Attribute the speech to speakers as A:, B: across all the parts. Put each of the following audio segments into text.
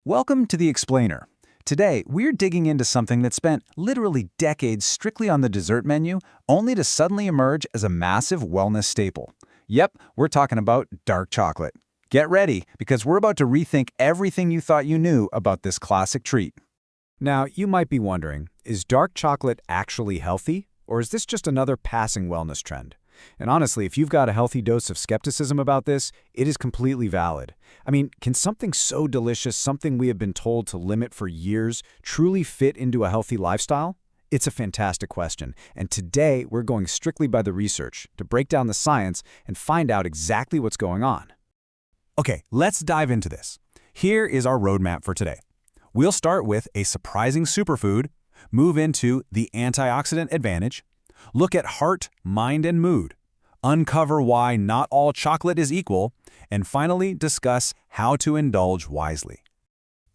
A: Welcome to The Explainer. Today, we're digging into something that spent literally decades strictly on the dessert menu, only to suddenly emerge as a massive wellness staple. Yep, we're talking about dark chocolate. Get ready, because we're about to rethink everything you thought you knew about this classic treat.
B: Now, you might be wondering, is dark chocolate actually healthy, or is this just another passing wellness trend? And honestly, if you've got a healthy dose of skepticism about this, it is completely valid. I mean, can something so delicious, something we have been told to limit for years, truly fit into a healthy lifestyle? It's a fantastic question, and today we're going strictly by the research to break down the science and find out exactly what's going on.
A: Okay, let's dive into this. Here is our roadmap for today. We'll start with a surprising superfood, move into the antioxidant advantage, look at heart, mind, and mood, uncover why not all chocolate is equal, and finally discuss how to indulge wisely.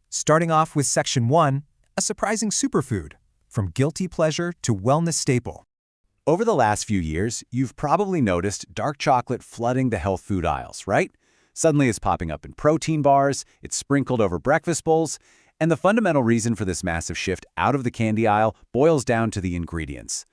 C: Starting off with Section 1, a surprising superfood, from guilty pleasure to wellness staple.
A: Over the last few years, you've probably noticed dark chocolate flooding the health food aisles, right? Suddenly it's popping up in protein bars, it's sprinkled over breakfast bowls, and the fundamental reason for this massive shift out of the candy aisle boils down to the ingredients.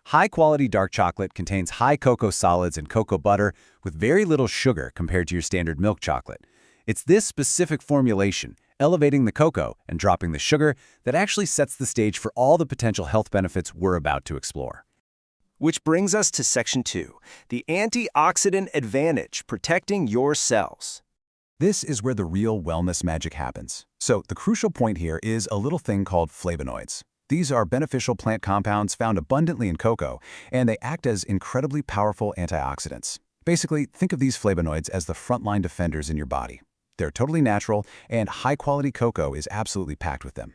A: High-quality dark chocolate contains high cocoa solids and cocoa butter with very little sugar compared to your standard milk chocolate. It's this specific formulation, elevating the cocoa and dropping the sugar, that actually sets the stage for all the potential health benefits we're about to explore.
D: Which brings us to Section 2, the antioxidant advantage, protecting your cells.
A: This is where the real wellness magic happens. So the crucial point here is a little thing called flavonoids. These are beneficial plant compounds found abundantly in cocoa, and they act as incredibly powerful antioxidants. Basically, think of these flavonoids as the frontline defenders in your body. They're totally natural, and high-quality cocoa is absolutely packed with them.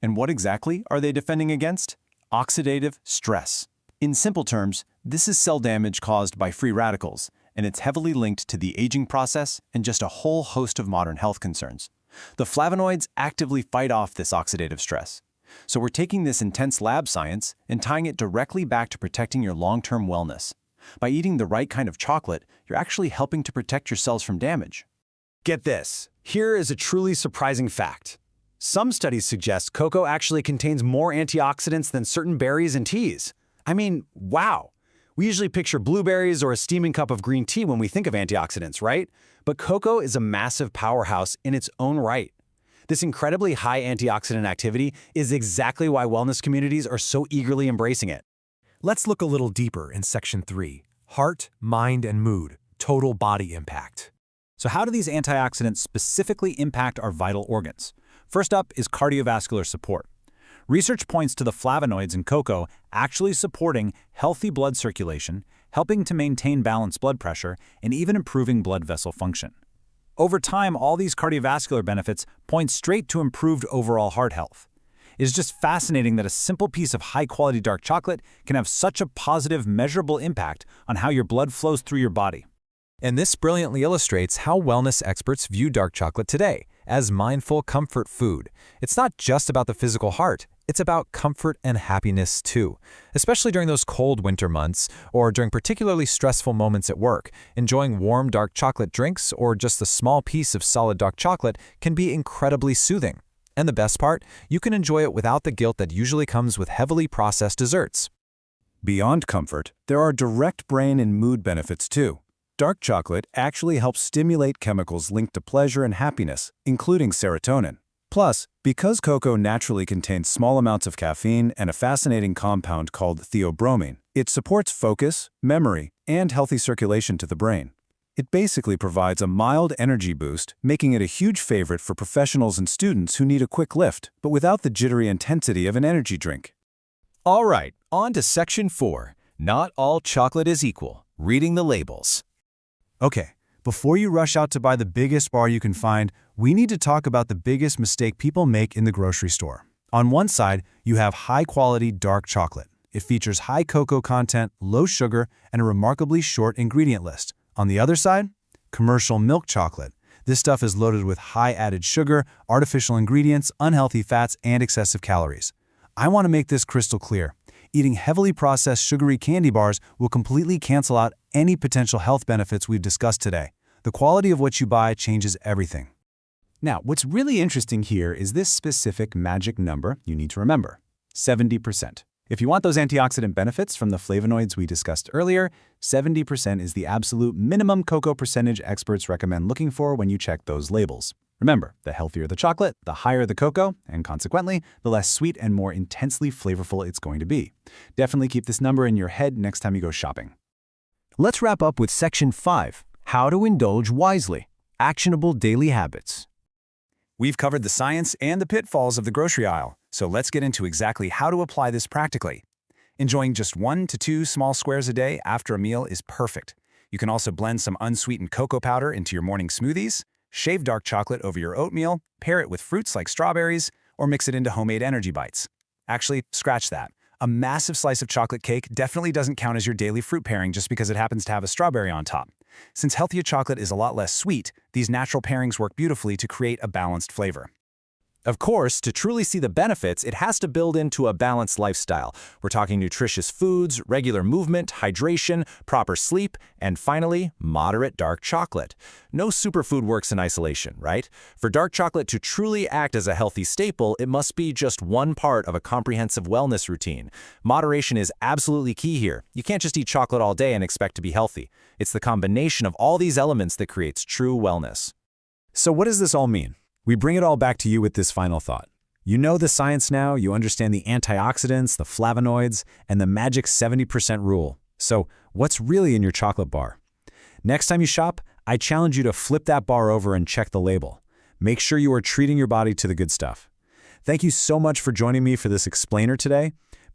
E: And what exactly are they defending against? Oxidative stress. In simple terms, this is cell damage caused by free radicals, and it's heavily linked to the aging process and just a whole host of modern health concerns. The flavonoids actively fight off this oxidative stress. So we're taking this intense lab science and tying it directly back to protecting your long-term wellness. By eating the right kind of chocolate, you're actually helping to protect your cells from damage.
B: Get this. Here is a truly surprising fact. Some studies suggest cocoa actually contains more antioxidants than certain berries and teas. I mean, wow. We usually picture blueberries or a steaming cup of green tea when we think of antioxidants, right? But cocoa is a massive powerhouse in its own right. This incredibly high antioxidant activity is exactly why wellness communities are so eagerly embracing it.
C: Let's look a little deeper in Section 3, heart, mind, and mood, total body impact.
A: So how do these antioxidants specifically impact our vital organs? First up is cardiovascular support. Research points to the flavonoids in cocoa actually supporting healthy blood circulation, helping to maintain balanced blood pressure, and even improving blood vessel function. Over time, all these cardiovascular benefits point straight to improved overall heart health. It is just fascinating that a simple piece of high-quality dark chocolate can have such a positive, measurable impact on how your blood flows through your body.
C: And this brilliantly illustrates how wellness experts view dark chocolate today as mindful comfort food. It's not just about the physical heart, it's about comfort and happiness too. Especially during those cold winter months or during particularly stressful moments at work, enjoying warm dark chocolate drinks or just a small piece of solid dark chocolate can be incredibly soothing. And the best part, you can enjoy it without the guilt that usually comes with heavily processed desserts.
A: Beyond comfort, there are direct brain and mood benefits too. Dark chocolate actually helps stimulate chemicals linked to pleasure and happiness, including serotonin. Plus, because cocoa naturally contains small amounts of caffeine and a fascinating compound called theobromine, it supports focus, memory, and healthy circulation to the brain. It basically provides a mild energy boost, making it a huge favorite for professionals and students who need a quick lift, but without the jittery intensity of an energy drink.
C: All right, on to Section 4, not all chocolate is equal, reading the labels.
A: Okay, before you rush out to buy the biggest bar you can find, we need to talk about the biggest mistake people make in the grocery store. On one side, you have high-quality dark chocolate. It features high cocoa content, low sugar, and a remarkably short ingredient list. On the other side, commercial milk chocolate. This stuff is loaded with high added sugar, artificial ingredients, unhealthy fats, and excessive calories. I want to make this crystal clear. Eating heavily processed sugary candy bars will completely cancel out any potential health benefits we've discussed today. The quality of what you buy changes everything.
B: Now, what's really interesting here is this specific magic number you need to remember, 70%. If you want those antioxidant benefits from the flavonoids we discussed earlier, 70% is the absolute minimum cocoa percentage experts recommend looking for when you check those labels. Remember, the healthier the chocolate, the higher the cocoa, and consequently, the less sweet and more intensely flavorful it's going to be. Definitely keep this number in your head next time you go shopping.
D: Let's wrap up with Section 5, How to Indulge Wisely, Actionable Daily Habits.
B: We've covered the science and the pitfalls of the grocery aisle, so let's get into exactly how to apply this practically. Enjoying just 1 to 2 small squares a day after a meal is perfect. You can also blend some unsweetened cocoa powder into your morning smoothies, shave dark chocolate over your oatmeal, pair it with fruits like strawberries, or mix it into homemade energy bites. Actually, scratch that. A massive slice of chocolate cake definitely doesn't count as your daily fruit pairing just because it happens to have a strawberry on top. Since healthier chocolate is a lot less sweet, these natural pairings work beautifully to create a balanced flavor.
C: Of course, to truly see the benefits, it has to build into a balanced lifestyle. We're talking nutritious foods, regular movement, hydration, proper sleep, and finally, moderate dark chocolate. No superfood works in isolation, right? For dark chocolate to truly act as a healthy staple, it must be just one part of a comprehensive wellness routine. Moderation is absolutely key here. You can't just eat chocolate all day and expect to be healthy. It's the combination of all these elements that creates true wellness.
B: So what does this all mean? We bring it all back to you with this final thought. You know the science now, you understand the antioxidants, the flavonoids, and the magic 70% rule. So what's really in your chocolate bar? Next time you shop, I challenge you to flip that bar over and check the label. Make sure you are treating your body to the good stuff. Thank you so much for joining me for this explainer today.